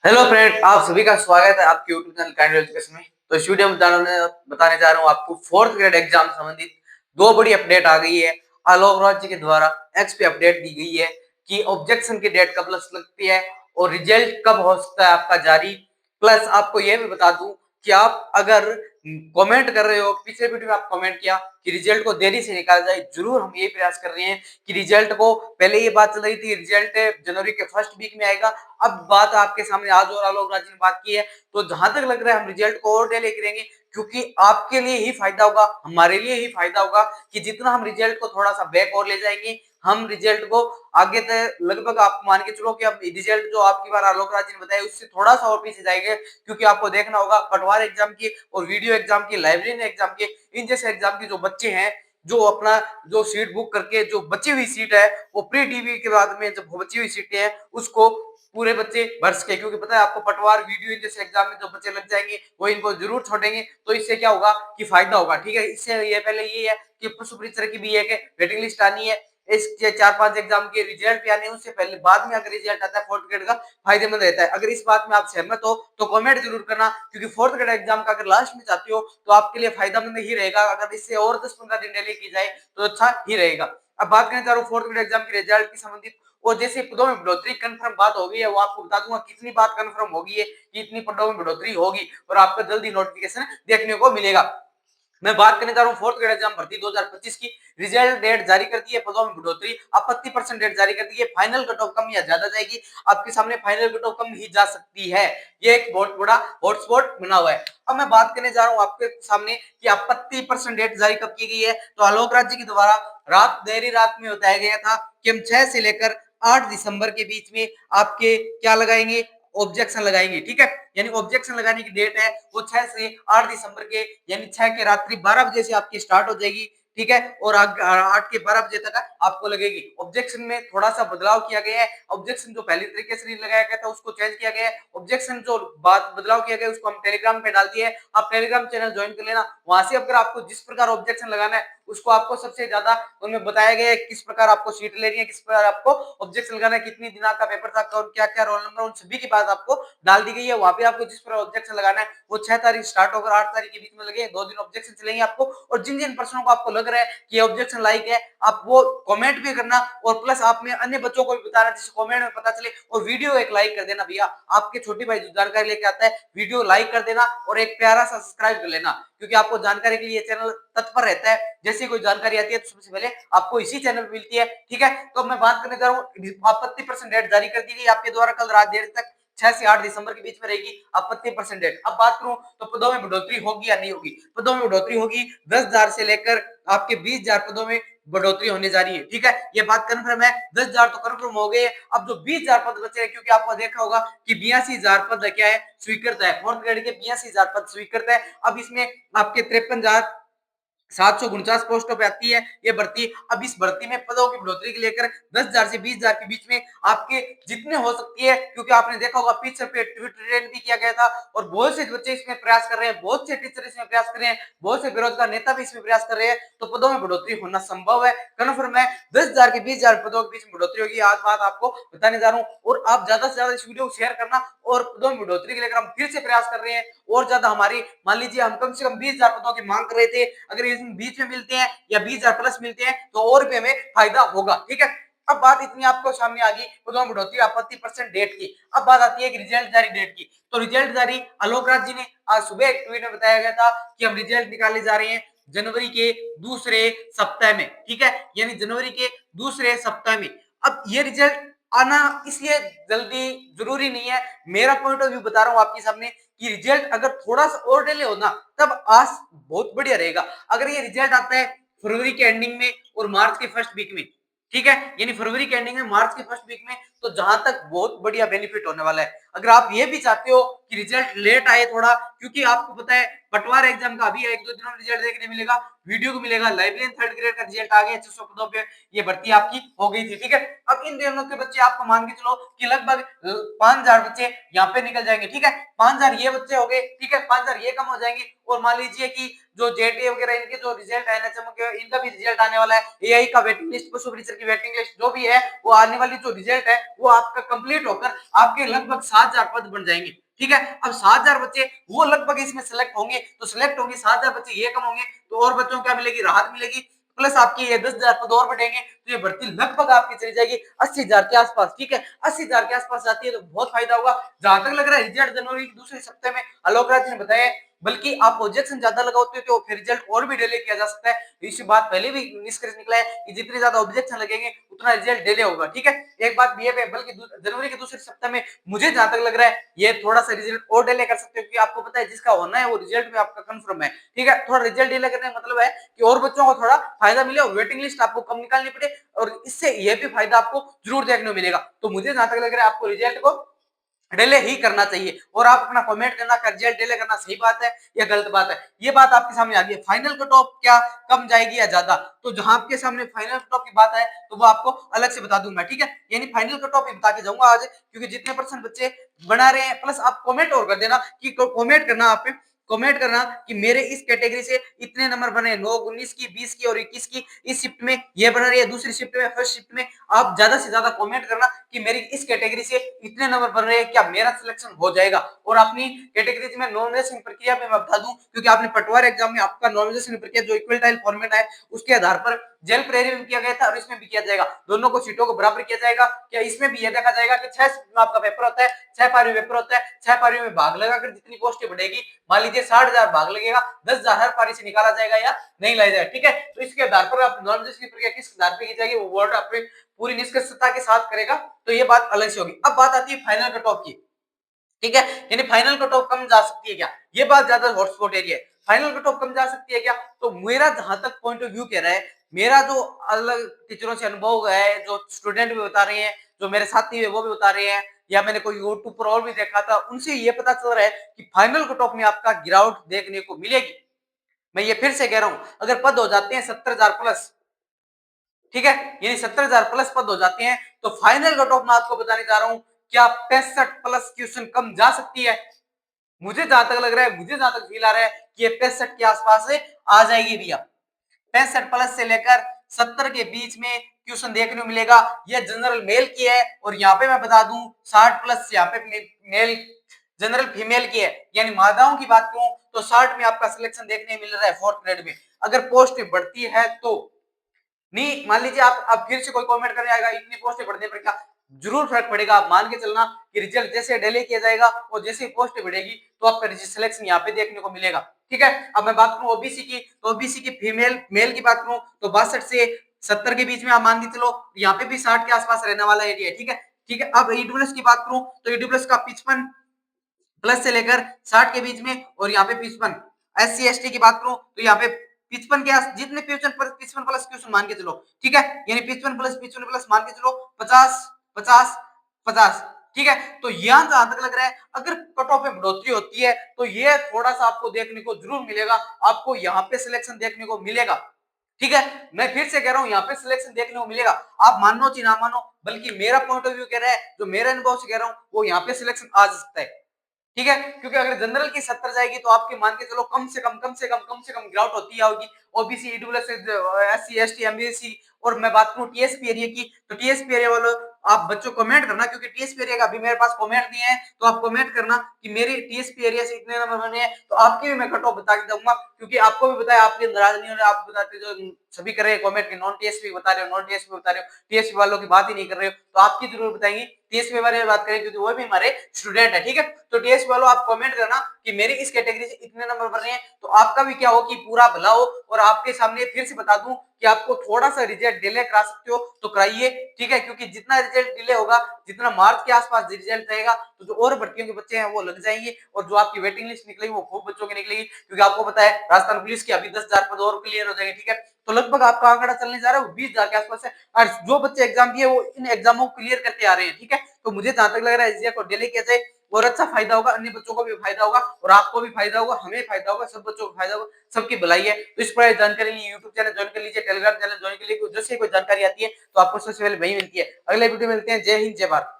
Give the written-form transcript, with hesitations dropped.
Hello friend, आप सभी का स्वागत है आपके यूट्यूब चैनल काइंड एजुकेशन में। तो इस वीडियो में बताने जा रहा हूँ आपको फोर्थ ग्रेड एग्जाम संबंधित दो बड़ी अपडेट आ गई है। आलोक राज जी के द्वारा एक्स पे अपडेट दी गई है कि ऑब्जेक्शन की डेट कब लग सकती है और रिजल्ट कब हो सकता है आपका जारी। प्लस आपको यह भी बता दूं कि आप अगर कमेंट कर रहे हो, पिछले वीडियो में आप कमेंट किया कि रिजल्ट को देरी से निकाला जाए, जरूर हम ये प्रयास कर रहे हैं कि रिजल्ट को, पहले ये बात चल रही थी रिजल्ट जनवरी के फर्स्ट वीक में आएगा, अब बात आपके सामने आज और आलोक राज ने बात की है। तो जहां तक लग रहा है हम रिजल्ट को और डिले करेंगे, क्योंकि आपके लिए ही फायदा होगा, हमारे लिए ही फायदा होगा कि जितना हम रिजल्ट को थोड़ा सा बैक और ले जाएंगे, हम रिजल्ट को आगे तक लगभग आप मान के चलो कि अब रिजल्ट जो आपकी बार आलोक राज ने बताया उससे थोड़ा सा और पीछे जाएंगे। क्योंकि आपको देखना होगा पटवार एग्जाम की और वीडियो एग्जाम की, लाइब्रेरी एग्जाम की, इन जैसे एग्जाम की जो बच्चे हैं, जो अपना जो सीट बुक करके जो बची हुई सीट है वो प्री डीबी के बाद में जब बची हुई सीटें हैं उसको पूरे बच्चे भर सके। क्योंकि पता है आपको पटवार वीडियो जैसे एग्जाम में जो बच्चे लग जाएंगे वो इनको जरूर छोड़ेंगे, तो इससे क्या होगा कि फायदा होगा। ठीक है, इससे ये पहले ये है कि पशु परीक्षा की भी एक वेटिंग लिस्ट आनी है, इसके 4-5 एग्जाम के रिजल्ट भी आने हैं, उससे पहले बाद में अगर रिजल्ट आता है फोर्थ ग्रेड का फायदेमंद रहता है। अगर इस बात में आप सहमत हो तो कमेंट जरूर करना, क्योंकि फोर्थ ग्रेड एग्जाम का अगर लास्ट में चाहते हो तो आपके लिए फायदेमंद ही रहेगा। अगर इससे और 10-15 दिन डिले की जाए तो अच्छा ही रहेगा। अब बात करें चारों फोर्थ ग्रेड एग्जाम के रिजल्ट की संबंधित, और जैसे पदों में बढ़ोतरी कंफर्म बात हो गई है, वो आपको बता दूंगा कितनी बात कंफर्म होगी है कि इतनी पदों में बढ़ोतरी होगी और आपको जल्दी नोटिफिकेशन देखने को मिलेगा। मैं बात करने जा रहा हूँ फोर्थ ग्रेड एग्जाम भर्ती 2025 की। रिजल्ट डेट जारी कर दी है, पदों में बढ़ोतरी आपत्ति परसेंट डेट जारी कर दी है। फाइनल कट ऑफ कम या ज्यादा जाएगी, आपके सामने फाइनल कट ऑफ कम ही जा सकती है। ये एक बहुत बड़ा हॉटस्पॉट बना हुआ है। अब मैं बात करने जा रहा हूँ आपके सामने कि आपत्ति परसेंट डेट जारी कब की गई है। तो आलोक राज जी के द्वारा देरी रात में बताया गया था कि हम 6 से लेकर 8 दिसंबर के बीच में आपके क्या लगाएंगे, ऑब्जेक्शन लगाएंगे। ठीक है, यानी ऑब्जेक्शन लगाने की डेट है वो 6 से 8 दिसंबर के, यानी 6 के रात्रि 12 बजे से आपकी स्टार्ट हो जाएगी। ठीक है, और 8 के 12 बजे तक आपको लगेगी। ऑब्जेक्शन में थोड़ा सा बदलाव किया गया है, ऑब्जेक्शन जो पहले तरीके से नहीं लगाया गया था उसको चेंज किया गया है। ऑब्जेक्शन जो बात बदलाव किया गया है उसको हम टेलीग्राम पे डाल दिए। आप टेलीग्राम चैनल ज्वाइन कर लेना, वहां से अगर आपको जिस प्रकार ऑब्जेक्शन लगाना है उसको आपको सबसे ज्यादा उनमें बताया गया है किस प्रकार आपको सीट लेनी है, किस प्रकार आपको ऑब्जेक्शन लगाना है, कितनी दिनांक का पेपर था और क्या क्या रोल नंबर, उन सभी की बात आपको डाल दी गई है। वहां पे आपको जिस पर ऑब्जेक्शन लगाना है वो 6 तारीख स्टार्ट होकर 8 तारीख के बीच में लगे, 2 दिन ऑब्जेक्शन चलेंगे आपको। और जिन जिन प्रश्नों को आपको लग रहा है कि ऑब्जेक्शन लाइक है, आप वो कमेंट भी करना और प्लस आप में अन्य बच्चों को भी बताना जिससे कमेंट में पता चले। और वीडियो एक लाइक कर देना भैया, आपके छोटे भाई जो जानकारी लेके आता है वीडियो लाइक कर देना और एक प्यारा सा सब्सक्राइब कर लेना, क्योंकि आपको जानकारी के लिए ये चैनल तत्पर रहता है। जैसे कोई जानकारी आती है तो सबसे पहले आपको इसी चैनल पर मिलती है। ठीक है, तो मैं बात करने जा रहा हूँ आपत्ति परसेंट डेट जारी कर दी गई आपके द्वारा कल रात देर तक 6 से 8 दिसंबर के बीच में रहेगी आपत्ति परसेंट डेट। अब बात करूं तो पदों में बढ़ोतरी होगी या नहीं होगी। पदों में बढ़ोतरी होगी, 10,000 से लेकर आपके 20,000 पदों में बढ़ोतरी होने जा रही है। ठीक है, ये बात कंफर्म है, 10,000 तो कंफर्म हो गए। अब जो 20,000 पद बचे हैं, क्योंकि आपको देखा होगा कि 82,000 पद क्या है, स्वीकृत है। फोर्थ ग्रेड के 82,000 पद स्वीकृत है। अब इसमें आपके 53,749 पोस्टों पे आती है ये भर्ती। अब इस भर्ती में पदों की बढ़ोतरी के लेकर 10,000 से 20,000 के बीच में आपके जितने हो सकती है, क्योंकि आपने देखा होगा पीछे पे ट्रेन भी किया गया था और बहुत से बच्चे इसमें प्रयास कर रहे हैं, बहुत से टीचर इसमें प्रयास कर रहे हैं, बहुत से बेरोजगार नेता भी इसमें प्रयास कर रहे हैं। तो पदों में बढ़ोतरी होना संभव है, कन्फर्म है। 10,000 के 20,000 पदों के बीच में बढ़ोतरी होगी, आज बात आपको बताने जा रहा हूँ। और आप ज्यादा से ज्यादा इस वीडियो को शेयर करना, और पदों में बढ़ोतरी के लेकर हम फिर से प्रयास कर रहे हैं और ज्यादा हमारी, मान लीजिए हम कम से कम 20,000 पदों की मांग कर रहे थे, अगर इसमें बीच में मिलते हैं या 20,000 प्लस मिलते हैं तो और भी हमें फायदा होगा। ठीक है, अब बात इतनी आपको सामने आ गई पदों में बढ़ोतरी आपत्ति परसेंट डेट की। अब बात आती है कि रिजल्ट जारी डेट की। तो रिजल्ट जारी आलोक राज जी ने आज सुबह एक ट्वीट में बताया गया था कि हम रिजल्ट निकाले जा रहे हैं जनवरी के दूसरे सप्ताह में। ठीक है, यानी जनवरी के दूसरे सप्ताह में। अब ये रिजल्ट आना इसलिए जल्दी जरूरी नहीं है, मेरा पॉइंट ऑफ व्यू बता रहा हूं आपके सामने कि रिजल्ट अगर थोड़ा सा और डिले हो ना तब आज बहुत बढ़िया रहेगा। अगर ये रिजल्ट आता है फरवरी के एंडिंग में और मार्च के फर्स्ट वीक में, ठीक है, यानी फरवरी के एंडिंग में मार्च के फर्स्ट वीक में, तो जहां तक बहुत बढ़िया बेनिफिट होने वाला है। अगर आप ये भी चाहते हो कि रिजल्ट लेट आए थोड़ा, क्योंकि आपको पता है पटवार एग्जाम का अभी 1-2 दिनों में रिजल्ट देखने मिलेगा, वीडियो को मिलेगा, लाइब्रेरियन थर्ड ग्रेड का रिजल्ट आ गया 600 पदों पे, ये भर्ती आपकी हो गई थी, ठीक है। अब इन दोनों के बच्चे आपको मान के चलो कि लगभग 5000 बच्चे यहाँ पे निकल जाएंगे, ठीक है। 5000 ये बच्चे हो गए, ठीक है, 5000 ये कम हो जाएंगे, और मान लीजिए कि जो जेटे वगैरह इनके जो रिजल्ट है एनएचएम के, इनका भी रिजल्ट आने वाला है, एआई का वेटिंग लिस्ट, पशु ऑफिसर की वेटिंग लिस्ट जो भी है, वो आने वाली जो रिजल्ट है वो आपका कंप्लीट होकर आपके लगभग 7000 पद बन जाएंगे, ठीक है। अब 7000 बच्चे वो लगभग इसमें सिलेक्ट होंगे, तो सिलेक्ट होंगे 7000 बच्चे, ये कम होंगे तो और बच्चों को क्या मिलेगी, राहत मिलेगी, प्लस आपकी ये 10,000 पद और बढ़ेंगे, तो ये भर्ती लगभग आपकी चली जाएगी 80,000 के आसपास, ठीक है। 80,000 के आसपास जाती है तो बहुत फायदा होगा। जहां तक लग रहा है रिजल्ट जनवरी के दूसरे सप्ताह में आलोक राज ने बताया, बल्कि आप ऑब्जेक्शन ज्यादा लगाते हो तो फिर रिजल्ट और भी डिले किया जा सकता है। इसी बात पहले भी निष्कर्ष निकला है कि जितने ज्यादा ऑब्जेक्शन लगेंगे उतना रिजल्ट डिले होगा, ठीक है। एक बात ये है, बल्कि जनवरी के दूसरे सप्ताह में मुझे जहां तक लग रहा है ये थोड़ा सा रिजल्ट और डिले कर सकते हो, क्योंकि आपको पता है जिसका होना है वो रिजल्ट में आपका कंफर्म है, ठीक है। थोड़ा रिजल्ट डिले करने का मतलब है कि और बच्चों को थोड़ा फायदा मिले और वेटिंग लिस्ट आपको कम निकालनी पड़े, और इससे ये भी फायदा आपको जरूर देखने को मिलेगा। तो मुझे जहां तक लग रहा है आपको रिजल्ट को डिले ही करना चाहिए, और आप अपना कमेंट करना कि रिजल्ट डिले करना सही बात है या गलत बात है, ये बात आपके सामने आ गई है। फाइनल कट ऑफ क्या कम जाएगी या ज्यादा, तो जहां आपके सामने फाइनल कट ऑफ की बात है तो वो आपको अलग से बता दूंगा, ठीक है। यानी फाइनल कट ऑफ बता के जाऊंगा आज, क्योंकि जितने परसेंट बच्चे बना रहे हैं, प्लस आप कमेंट और कर देना कि कमेंट करना, आप कमेंट करना कि मेरे इस कैटेगरी से इतने नंबर बने, 9, 19 की, 20 की और 21 की, इस शिफ्ट में ये बन रही है, दूसरी शिफ्ट में, फर्स्ट शिफ्ट में। आप ज्यादा से ज्यादा कमेंट करना कि मेरी इस कैटेगरी से इतने नंबर बन रहे हैं, क्या मेरा सिलेक्शन हो जाएगा। और अपनी कैटेगरी में नॉमिनेशन प्रक्रिया में मैं बता दूं, क्योंकि आपने पटवार एग्जाम में आपका नॉमिनेशन प्रक्रिया जो इक्वल टाइल फॉर्मेट है उसके आधार पर जेल प्रेरी में किया गया था और इसमें भी किया जाएगा, दोनों को सीटों को बराबर किया जाएगा। क्या इसमें भी यह देखा जाएगा कि 6 आपका पेपर होता है, 6 पारी पेपर होता है, 6 पारियों में भाग लगाकर जितनी पोस्टें बढ़ेगी, मान लीजिए 60,000 भाग लगेगा, 10,000 हर पारी से निकाला जाएगा या नहीं लाया जाएगा, ठीक है। तो इसके आधार पर आप नॉमिनेशन की प्रक्रिया किस आधार पर की जाएगी वो बोर्ड अपनी पूरी निष्पक्षता के साथ करेगा, तो ये बात अलग से होगी। अब बात आती है फाइनल कट ऑफ की, ठीक है। यानी फाइनल कट ऑफ कम जा सकती है क्या, ये बात ज्यादा हॉटस्पॉट एरिया है। फाइनल कट ऑफ कम जा सकती है क्या, तो मेरा जहां तक पॉइंट ऑफ व्यू कह रहा है, मेरा जो अलग टीचरों से अनुभव है, जो स्टूडेंट भी बता रहे हैं, जो मेरे साथी है वो भी बता रहे हैं, या मैंने कोई यूट्यूब पर और भी देखा था, उनसे ये पता चल रहा है कि फाइनल कट ऑफ में आपका गिरावट देखने को मिलेगी। मैं ये फिर से कह रहा हूं, अगर पद हो जाते हैं 70,000 प्लस, ठीक है, यानी 70,000 प्लस पद हो जाते हैं, तो फाइनल कट ऑफ में आपको बताने जा रहा हूं क्या 65 प्लस क्वेश्चन कम जा सकती है। मुझे जहां तक लग रहा है, मुझे जहां तक फील आ रहा है कि ये 65 के आसपास से आ जाएगी भैया। 65 प्लस से लेकर 70 के बीच में क्वेश्चन देखने को मिलेगा। ये जनरल मेल की है, और यहाँ पे मैं बता दूं 60 प्लस यहाँ पे मेल जनरल फीमेल की है, यानी मादाओं की बात करूं तो 60 में आपका सिलेक्शन देखने मिल रहा है 4th ग्रेड में। अगर पोस्ट बढ़ती है तो नहीं, मान लीजिए आप फिर से कोई कमेंट करने आएगा इतनी पोस्टें बढ़ने पर क्या, जरूर फर्क पड़ेगा। आप मान के चलना कि रिजल्ट जैसे डिले किया जाएगा और जैसे ही पोस्ट बढ़ेगी तो आपका सिलेक्शन यहाँ पे देखने को मिलेगा, ठीक है। अब मैं बात करूं ओबीसी की, तो ओबीसी की फीमेल मेल की बात करूं तो 62 से 70 के बीच में आप मान के चलो, यहाँ पे भी 60 के आसपास रहने वाला एरिया है, ठीक है, ठीक है। अब ईडब्ल्यूएस की बात करूं तो ईडब्ल्यूएस का 55 प्लस से लेकर 60 के बीच में, और यहाँ पे 55। एससी एसटी की बात करूं तो यहाँ पे 55 के जितने 55 प्लस क्वेश्चन मान के चलो, ठीक है, यानी 55 प्लस मान के चलो 50 50 50, ठीक है। तो यहाँ जहां तक लग रहा है अगर कट ऑफ में बढ़ोतरी होती है तो ये थोड़ा सा आपको देखने को जरूर मिलेगा, आपको यहाँ पे सिलेक्शन देखने को मिलेगा, ठीक है। मैं फिर से कह रहा हूं यहाँ पे सिलेक्शन देखने को मिलेगा, आप मानो चाहे ना मानो, बल्कि मेरा पॉइंट ऑफ व्यू कह रहा है, जो मेरे अनुभव से कह रहा हूँ वो यहाँ पे सिलेक्शन आ सकता है, ठीक है। क्योंकि अगर जनरल की 70 जाएगी तो आपके मान के चलो कम से कम गिरावट होती है होगी। OBC EWS SC ST MBC, और मैं बात करूं टीएसपी एरिया की, तो टीएसपी एरिया वालों आप बच्चों कमेंट करना, क्योंकि टीएसपी एरिया का अभी मेरे पास कमेंट नहीं है, तो आप कमेंट करना कि मेरी टीएसपी एरिया से इतने नंबर बने हैं, तो आपके भी मैं कट ऑफ बता के दूंगा, क्योंकि आपको भी बताया, आपके नाराज नहीं हो रहे, आप बताते जो सभी कर रहे हैं कमेंट के नॉन टीएसपी बता रहे हो, नॉन टीएसपी बता रहे हो, टीएसपी वालों की बात ही नहीं कर रहे हो, तो आपकी जरूर बताएंगे। टीएसपी बारे में बात करें क्योंकि वो भी हमारे स्टूडेंट है, ठीक है। तो टीएसपी वालों आप कमेंट करना कि मेरी इस कैटेगरी से इतने नंबर बन रहे हैं, तो आपका भी क्या हो कि पूरा भला हो, और आपके सामने फिर से बता दूं कि आपको थोड़ा सा रिजल्ट डिले करा सकते हो तो कराइए, ठीक है, क्योंकि जितना रिजल्ट डिले होगा, जितना मार्च के आसपास रिजल्ट रहेगा, तो जो और भर्तियों के बच्चे हैं वो लग जाएंगे, और जो आपकी वेटिंग लिस्ट निकलेगी वो खूब बच्चों की निकलेगी, क्योंकि आपको पता है राजस्थान पुलिस की अभी 10,000 पद और क्लियर हो जाएंगे, ठीक है। तो लगभग आपका आंकड़ा चलने जा रहा है वो 20,000 के आसपास है, और जो बच्चे एग्जाम दिए वो इन एग्जामों को क्लियर करते आ रहे हैं, ठीक है। तो मुझे जहां तक लग रहा है को डिले किया जाए, और अच्छा फायदा होगा, अन्य बच्चों को भी फायदा होगा और आपको भी फायदा होगा, हमें फायदा होगा, सब बच्चों को फायदा होगा, सबकी भलाई है। तो इस पर जानकारी के लिए यूट्यूब चैनल ज्वाइन कर लीजिए, टेलीग्राम चैनल ज्वाइन कर लीजिए, जैसे कोई जानकारी आती है तो आपको सबसे पहले वही मिलती है। अगले वीडियो में मिलते हैं। जय हिंद, जय भारत।